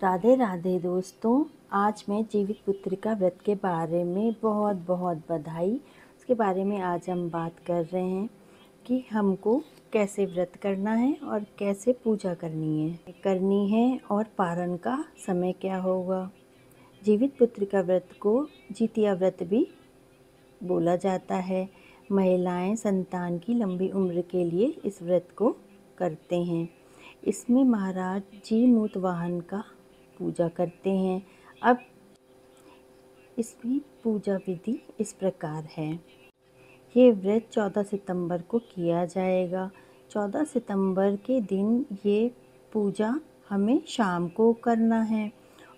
राधे राधे दोस्तों। आज मैं जीवित पुत्रिका व्रत के बारे में बहुत बहुत बधाई उसके बारे में आज हम बात कर रहे हैं कि हमको कैसे व्रत करना है और कैसे पूजा करनी है और पारण का समय क्या होगा। जीवित पुत्रिका व्रत को जितिया व्रत भी बोला जाता है। महिलाएं संतान की लंबी उम्र के लिए इस व्रत को करते हैं। इसमें महाराज जी मूत वाहन का पूजा करते हैं। अब इसकी पूजा विधि इस प्रकार है। ये व्रत 14 सितंबर को किया जाएगा। 14 सितंबर के दिन ये पूजा हमें शाम को करना है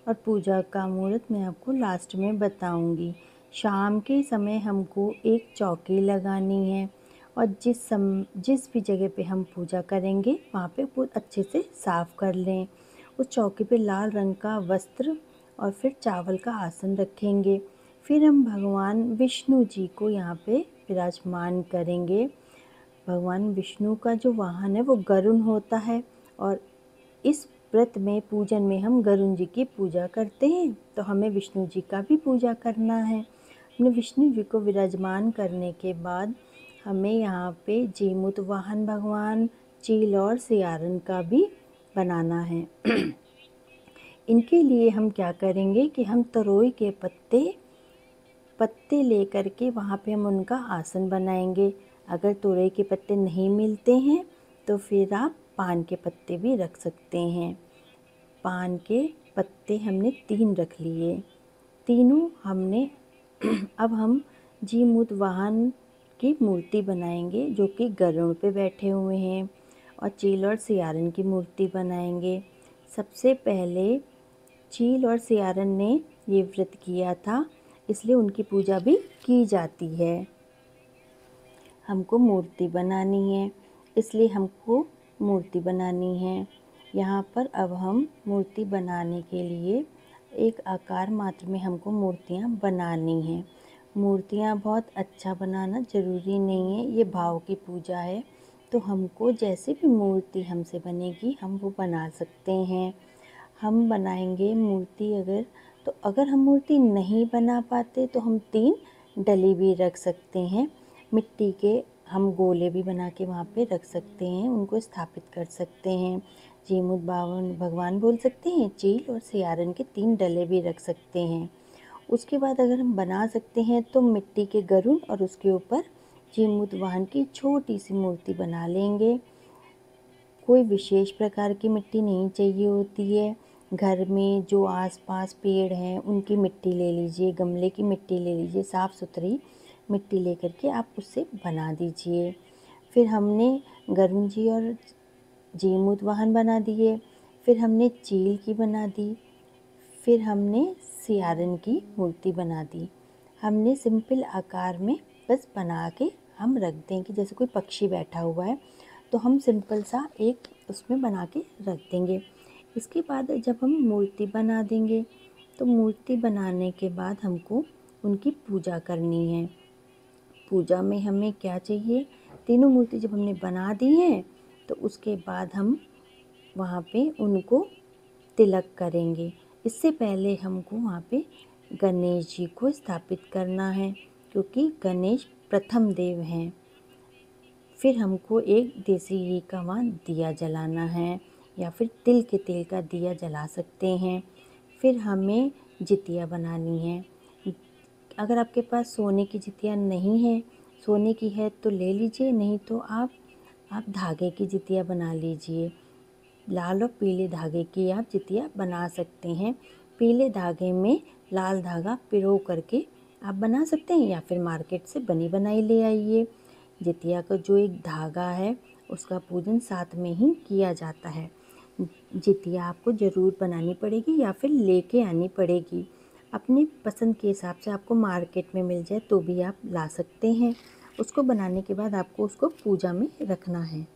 और पूजा का मुहूर्त मैं आपको लास्ट में बताऊंगी। शाम के समय हमको एक चौकी लगानी है और जिस भी जगह पे हम पूजा करेंगे वहाँ पे बहुत अच्छे से साफ़ कर लें। उस चौकी पे लाल रंग का वस्त्र और फिर चावल का आसन रखेंगे। फिर हम भगवान विष्णु जी को यहाँ पे विराजमान करेंगे। भगवान विष्णु का जो वाहन है वो गरुड़ होता है और इस व्रत में पूजन में हम गरुड़ जी की पूजा करते हैं, तो हमें विष्णु जी का भी पूजा करना है। अपने विष्णु जी को विराजमान करने के बाद हमें यहाँ पे जीमूत वाहन भगवान, चील और सियारन का भी बनाना है। इनके लिए हम क्या करेंगे कि हम तरोई के पत्ते लेकर के वहाँ पे हम उनका आसन बनाएंगे। अगर तोरई के पत्ते नहीं मिलते हैं तो फिर आप पान के पत्ते भी रख सकते हैं। पान के पत्ते हमने 3 रख लिए। तीनों हमने अब हम जीमूत वाहन की मूर्ति बनाएंगे जो कि गरुड़ पे बैठे हुए हैं और चील और सियारन की मूर्ति बनाएंगे। सबसे पहले चील और सियारन ने ये व्रत किया था, इसलिए उनकी पूजा भी की जाती है। हमको मूर्ति बनानी है, इसलिए हमको मूर्ति बनानी है। यहाँ पर अब हम मूर्ति बनाने के लिए एक आकार मात्र में हमको मूर्तियाँ बनानी हैं। मूर्तियाँ बहुत अच्छा बनाना ज़रूरी नहीं है, ये भाव की पूजा है, तो हमको जैसे भी मूर्ति हमसे बनेगी हम वो बना सकते हैं। हम बनाएंगे मूर्ति अगर हम मूर्ति नहीं बना पाते तो हम 3 डली भी रख सकते हैं। मिट्टी के हम गोले भी बना के वहाँ पे रख सकते हैं, उनको स्थापित कर सकते हैं। जीमूत भगवान बोल सकते हैं, चील और सियारन के 3 डले भी रख सकते हैं। उसके बाद अगर हम बना सकते हैं तो मिट्टी के गरुड़ और उसके ऊपर जीमूत वाहन की छोटी सी मूर्ति बना लेंगे। कोई विशेष प्रकार की मिट्टी नहीं चाहिए होती है। घर में जो आसपास पेड़ हैं उनकी मिट्टी ले लीजिए, गमले की मिट्टी ले लीजिए, साफ़ सुथरी मिट्टी लेकर के आप उससे बना दीजिए। फिर हमने गरुड़ जी और जीमूत वाहन बना दिए, फिर हमने चील की बना दी, फिर हमने सियारन की मूर्ति बना दी। हमने सिंपल आकार में बस बना के हम रख दें कि जैसे कोई पक्षी बैठा हुआ है, तो हम सिंपल सा एक उसमें बना के रख देंगे। इसके बाद जब हम मूर्ति बना देंगे तो मूर्ति बनाने के बाद हमको उनकी पूजा करनी है। पूजा में हमें क्या चाहिए, तीनों मूर्ति जब हमने बना दी हैं तो उसके बाद हम वहाँ पे उनको तिलक करेंगे। इससे पहले हमको वहाँ पे गणेश जी को स्थापित करना है, क्योंकि गणेश प्रथम देव हैं। फिर हमको एक देसी घी का वहाँ दिया जलाना है या फिर तिल के तेल का दिया जला सकते हैं। फिर हमें जितिया बनानी है। अगर आपके पास सोने की जितिया नहीं है, सोने की है तो ले लीजिए, नहीं तो आप धागे की जितिया बना लीजिए। लाल और पीले धागे की आप जितिया बना सकते हैं। पीले धागे में लाल धागा पिरो करके आप बना सकते हैं या फिर मार्केट से बनी बनाई ले आइए। जितिया का जो एक धागा है उसका पूजन साथ में ही किया जाता है। जितिया आपको ज़रूर बनानी पड़ेगी या फिर लेके आनी पड़ेगी। अपनी पसंद के हिसाब से आपको मार्केट में मिल जाए तो भी आप ला सकते हैं। उसको बनाने के बाद आपको उसको पूजा में रखना है।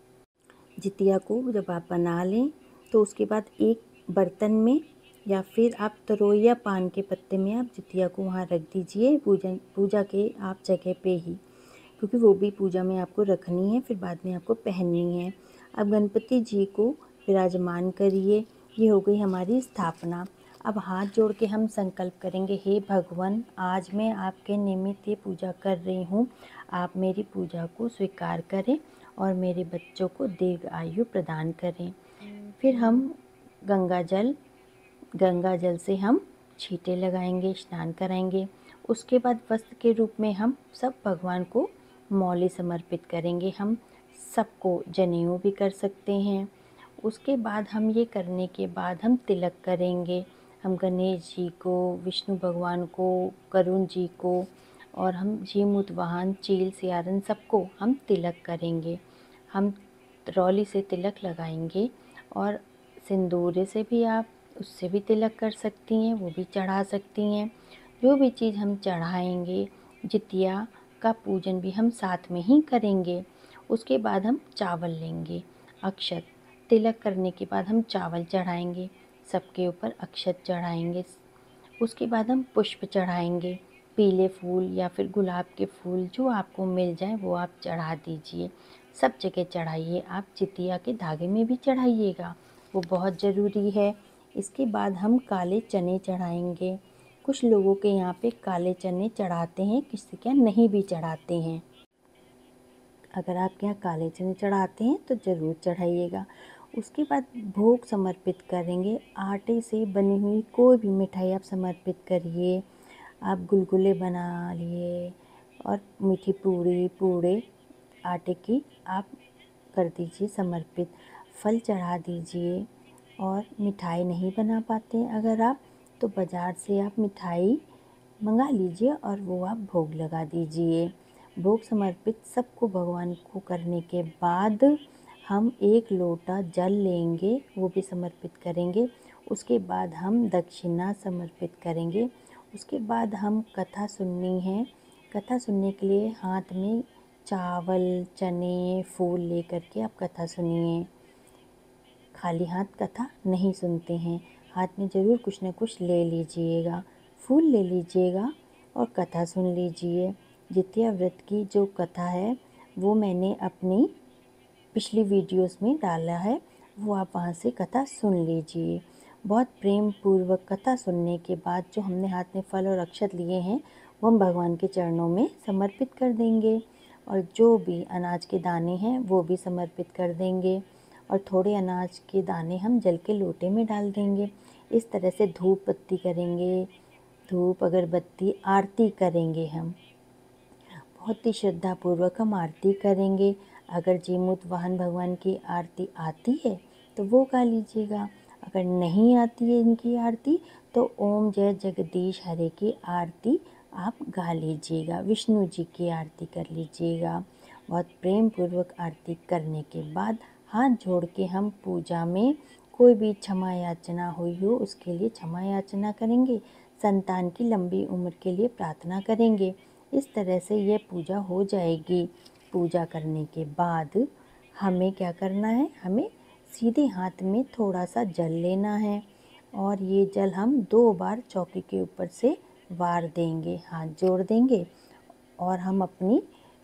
जितिया को जब आप बना लें तो उसके बाद एक बर्तन में या फिर आप तरोई या पान के पत्ते में आप जितिया को वहाँ रख दीजिए, पूजा के आप जगह पे ही, क्योंकि वो भी पूजा में आपको रखनी है, फिर बाद में आपको पहननी है। अब गणपति जी को विराजमान करिए ये हो गई हमारी स्थापना। अब हाथ जोड़ के हम संकल्प करेंगे, हे भगवान, आज मैं आपके निमित्त ये पूजा कर रही हूँ, आप मेरी पूजा को स्वीकार करें और मेरे बच्चों को दीर्घ आयु प्रदान करें। फिर हम गंगा जल से हम छींटे लगाएंगे, स्नान कराएंगे। उसके बाद वस्त्र के रूप में हम सब भगवान को मौली समर्पित करेंगे। हम सबको जनेऊ भी कर सकते हैं। उसके बाद हम ये करने के बाद हम तिलक करेंगे। हम गणेश जी को, विष्णु भगवान को, करुण जी को और हम जीमूत वाहन, चील, सियारन सबको हम तिलक करेंगे। हम रौली से तिलक लगाएंगे और सिंदूरे से भी आप उससे भी तिलक कर सकती हैं, वो भी चढ़ा सकती हैं। जो भी चीज़ हम चढ़ाएंगे, जितिया का पूजन भी हम साथ में ही करेंगे। उसके बाद हम चावल लेंगे, अक्षत। तिलक करने के बाद हम चावल चढ़ाएंगे, सबके ऊपर अक्षत चढ़ाएंगे। उसके बाद हम पुष्प चढ़ाएंगे, पीले फूल या फिर गुलाब के फूल जो आपको मिल जाए वो आप चढ़ा दीजिए। सब जगह चढ़ाइए, आप जितिया के धागे में भी चढ़ाइएगा, वो बहुत ज़रूरी है। इसके बाद हम काले चने चढ़ाएंगे। कुछ लोगों के यहाँ पे काले चने चढ़ाते हैं, किसी के यहाँ नहीं भी चढ़ाते हैं। अगर आपके यहाँ काले चने चढ़ाते हैं तो ज़रूर चढ़ाइएगा। उसके बाद भोग समर्पित करेंगे। आटे से बनी हुई कोई भी मिठाई आप समर्पित करिए। आप गुलगुले बना लिए और मीठी पूड़े आटे की आप कर दीजिए समर्पित। फल चढ़ा दीजिए। और मिठाई नहीं बना पाते हैं अगर आप, तो बाज़ार से आप मिठाई मंगा लीजिए और वो आप भोग लगा दीजिए। भोग समर्पित सबको भगवान को करने के बाद हम 1 लोटा जल लेंगे, वो भी समर्पित करेंगे। उसके बाद हम दक्षिणा समर्पित करेंगे। उसके बाद हम कथा सुननी है। कथा सुनने के लिए हाथ में चावल, चने, फूल लेकर के आप कथा सुनिए। खाली हाथ कथा नहीं सुनते हैं, हाथ में ज़रूर कुछ न कुछ ले लीजिएगा। फूल ले लीजिएगा और कथा सुन लीजिए। जितिया व्रत की जो कथा है वो मैंने अपनी पिछली वीडियोस में डाला है, वो आप वहाँ से कथा सुन लीजिए। बहुत प्रेम पूर्वक कथा सुनने के बाद जो हमने हाथ में फल और अक्षत लिए हैं वो हम भगवान के चरणों में समर्पित कर देंगे। और जो भी अनाज के दाने हैं वो भी समर्पित कर देंगे। और थोड़े अनाज के दाने हम जल के लोटे में डाल देंगे। इस तरह से धूप बत्ती करेंगे, धूप अगरबत्ती आरती करेंगे। हम बहुत ही श्रद्धापूर्वक हम आरती करेंगे। अगर जीमूत वाहन भगवान की आरती आती है तो वो गा लीजिएगा। अगर नहीं आती है इनकी आरती तो ओम जय जगदीश हरे की आरती आप गा लीजिएगा, विष्णु जी की आरती कर लीजिएगा। बहुत प्रेम पूर्वक आरती करने के बाद हाथ जोड़ के हम पूजा में कोई भी क्षमा याचना हुई हो उसके लिए क्षमा याचना करेंगे। संतान की लंबी उम्र के लिए प्रार्थना करेंगे। इस तरह से ये पूजा हो जाएगी। पूजा करने के बाद हमें क्या करना है, हमें सीधे हाथ में थोड़ा सा जल लेना है और ये जल हम 2 बार चौकी के ऊपर से वार देंगे, हाथ जोड़ देंगे और हम अपनी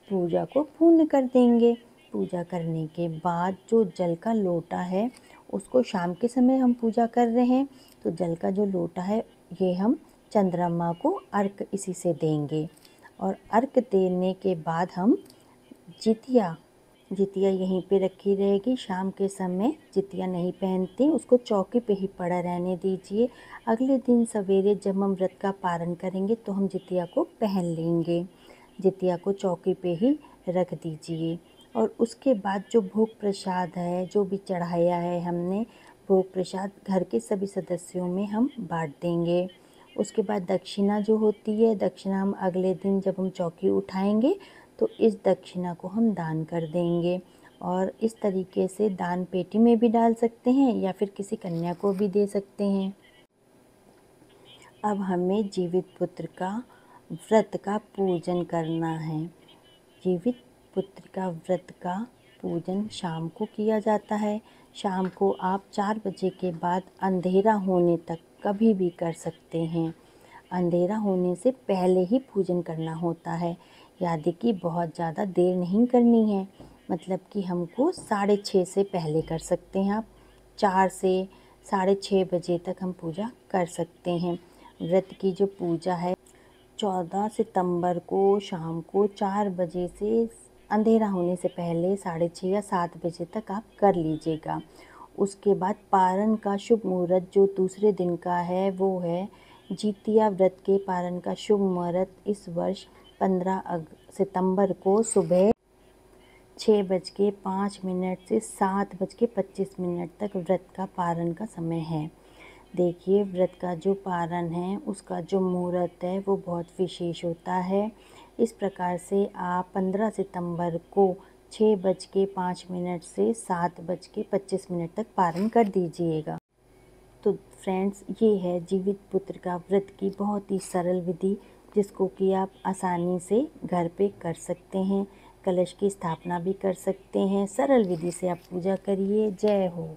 पूजा को पूर्ण कर देंगे। पूजा करने के बाद जो जल का लोटा है उसको शाम के समय हम पूजा कर रहे हैं तो जल का जो लोटा है ये हम चंद्रमा को अर्घ इसी से देंगे। और अर्घ देने के बाद हम जितिया यहीं पे रखी रहेगी। शाम के समय जितिया नहीं पहनते, उसको चौकी पे ही पड़ा रहने दीजिए। अगले दिन सवेरे जब हम व्रत का पारण करेंगे तो हम जितिया को पहन लेंगे। जितिया को चौकी पे ही रख दीजिए। और उसके बाद जो भोग प्रसाद है, जो भी चढ़ाया है हमने भोग प्रसाद, घर के सभी सदस्यों में हम बांट देंगे। उसके बाद दक्षिणा जो होती है, दक्षिणा हम अगले दिन जब हम चौकी उठाएंगे तो इस दक्षिणा को हम दान कर देंगे। और इस तरीके से दान पेटी में भी डाल सकते हैं या फिर किसी कन्या को भी दे सकते हैं। अब हमें जीवित पुत्र का व्रत का पूजन करना है। जीवित पुत्र का व्रत का पूजन शाम को किया जाता है। शाम को आप 4 बजे के बाद अंधेरा होने तक कभी भी कर सकते हैं। अंधेरा होने से पहले ही पूजन करना होता है। याद कि बहुत ज़्यादा देर नहीं करनी है, मतलब कि हमको 6:30 से पहले कर सकते हैं आप। 4 से 6:30 तक हम पूजा कर सकते हैं। व्रत की जो पूजा है 14 सितंबर को शाम को 4 बजे से अंधेरा होने से पहले 6:30 या 7 बजे तक आप कर लीजिएगा। उसके बाद पारण का शुभ मुहूर्त जो दूसरे दिन का है वो है जितिया व्रत के पारण का शुभ मुहूर्त इस वर्ष 15 सितंबर को सुबह 6:05 से 7:25 तक व्रत का पारण का समय है। देखिए व्रत का जो पारण है उसका जो मुहूर्त है वो बहुत विशेष होता है। इस प्रकार से आप 15 सितंबर को 6:05 से 7:25 तक पारण कर दीजिएगा। तो फ्रेंड्स ये है जीवित पुत्र का व्रत की बहुत ही सरल विधि जिसको कि आप आसानी से घर पे कर सकते हैं। कलश की स्थापना भी कर सकते हैं। सरल विधि से आप पूजा करिए। जय हो।